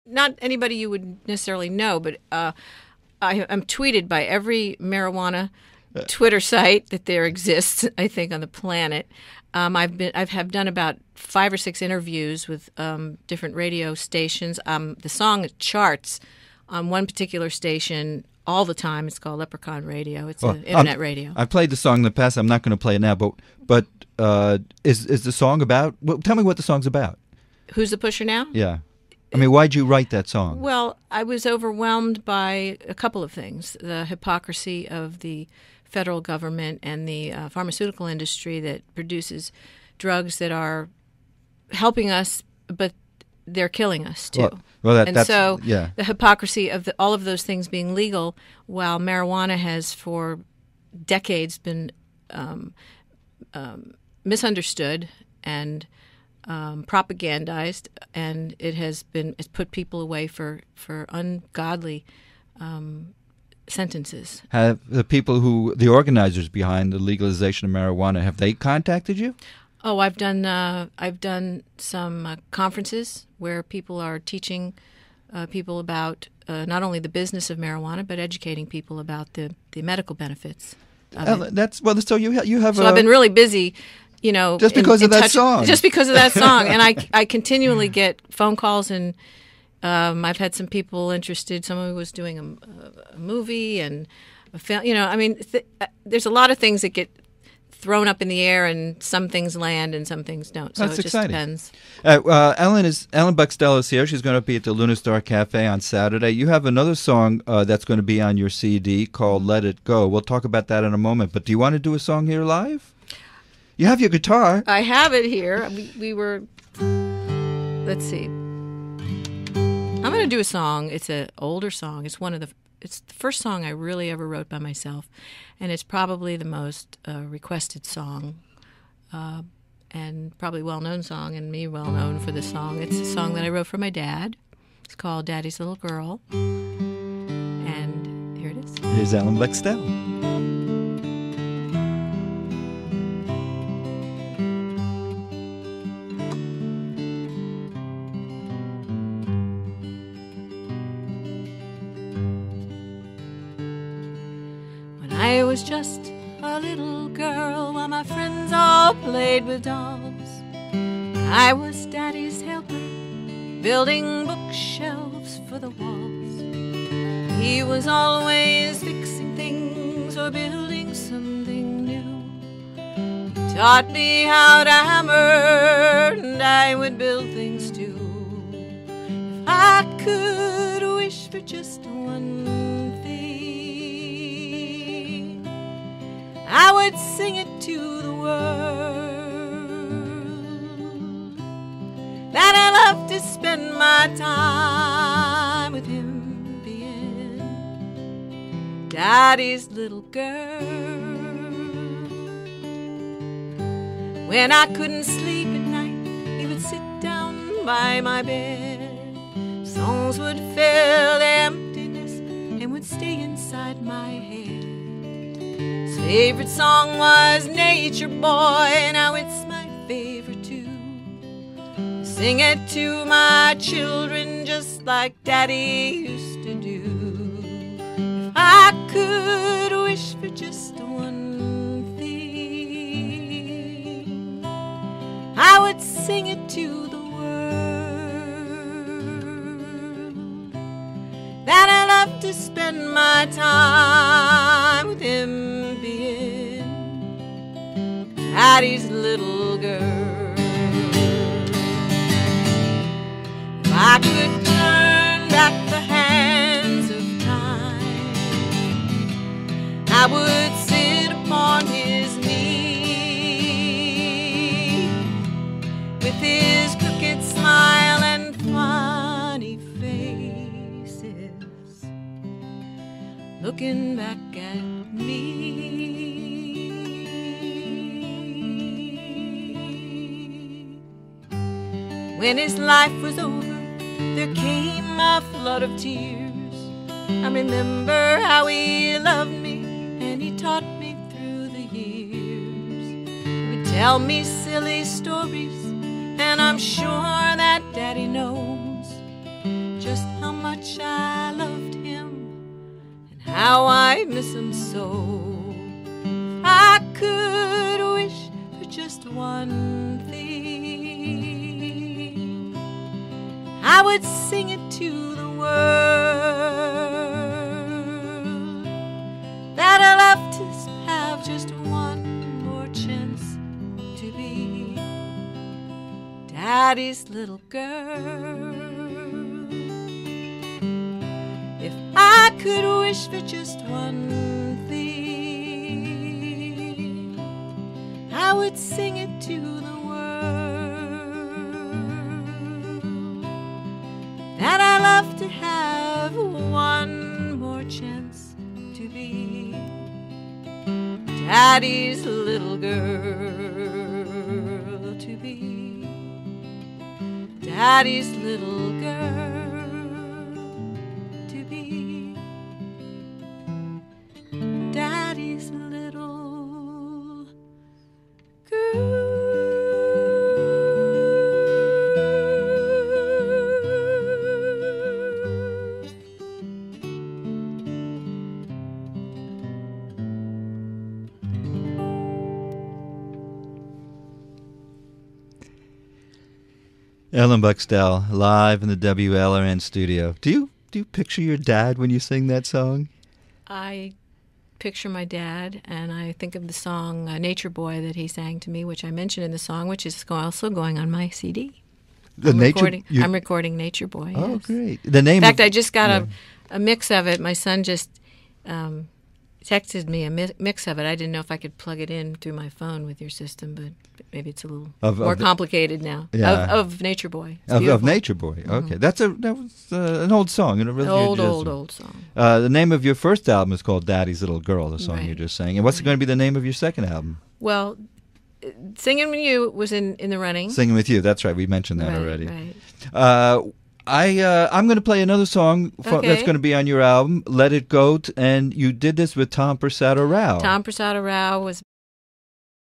not anybody you would necessarily know, but I'm tweeted by every marijuana Twitter site that there exists, I think, on the planet. I've done about 5 or 6 interviews with different radio stations. The song charts on one particular station all the time. It's called Leprechaun Radio. It's an internet radio. I played the song in the past. I'm not going to play it now. But is the song about? Well, tell me what the song's about. Who's the Pusher Now? Yeah. I mean, why'd you write that song? Well, I was overwhelmed by a couple of things. The hypocrisy of the federal government and the pharmaceutical industry that produces drugs that are helping us, but they're killing us, too. The hypocrisy of all of those things being legal, while marijuana has for decades been misunderstood and propagandized, and it's put people away for ungodly sentences. Have the organizers behind the legalization of marijuana, have they contacted you? Oh, I've done some conferences where people are teaching people about not only the business of marijuana, but educating people about the medical benefits. So you have. So I've been really busy. Just because of that song. Just because of that song. And I continually get phone calls, and I've had some people interested. Someone was doing a movie and a film. There's a lot of things that get thrown up in the air, and some things land and some things don't. So That's it just exciting. Depends. Ellen Bukstel is here. She's going to be at the Luna Star Cafe on Saturday. You have another song that's going to be on your CD called Let It Go. We'll talk about that in a moment. But do you want to do a song here live? You have your guitar. I have it here. We were. Let's see. I'm going to do a song. It's an older song. It's the first song I really ever wrote by myself, and it's probably the most requested song, and probably well-known song, and me well-known for this song. It's a song that I wrote for my dad. It's called Daddy's Little Girl, and here it is. Here's Ellen Bukstel. I was just a little girl while my friends all played with dolls. I was Daddy's helper, building bookshelves for the walls. He was always fixing things or building something new. He taught me how to hammer, and I would build things too. If I could wish for just one thing, I would sing it to the world, that I love to spend my time with him, being Daddy's little girl. When I couldn't sleep at night, he would sit down by my bed. Songs would fill the emptiness and would stay inside my head. His favorite song was Nature Boy, now it's my favorite too. I sing it to my children just like Daddy used to do. If I could wish for just one thing, I would sing it to the world, that I love to spend my time with him, being Daddy's little girl. If I could turn back the hands of time, I would sit upon his knee, with his crooked smile and funny faces, looking back at me. When his life was over, there came a flood of tears. I remember how he loved me, and he taught me through the years. He would tell me silly stories, and I'm sure that Daddy knows just how much I loved him and how I miss him so. If I could wish for just one thing, I would sing it to the world, that I love to have just one more chance to be Daddy's little girl. If I could wish for just one thing, I would sing it to the world, that I love to have one more chance to be Daddy's little girl, to be Daddy's little girl, to be Daddy's little girl. Ellen Bukstel, live in the WLRN studio. Do you picture your dad when you sing that song? I picture my dad, and I think of the song Nature Boy that he sang to me, which I mentioned in the song, which is also going on my CD. I'm recording Nature Boy. Oh, yes. great. The name. In fact, I just got a mix of it. My son just texted me a mix of it. I didn't know if I could plug it in through my phone with your system, but maybe it's a little more complicated now. Yeah. Of Nature Boy. Of Nature Boy. Okay, Mm-hmm. that was an old song. And a really old song. The name of your first album is called Daddy's Little Girl, the song Right. you just sang. And what's going to be the name of your second album? Well, Singing With You was in the running. Singing With You. That's right. We mentioned that already. Right. I'm going to play another song that's going to be on your album, Let It Go, and you did this with Tom Persado Rao. Tom Persado Rao was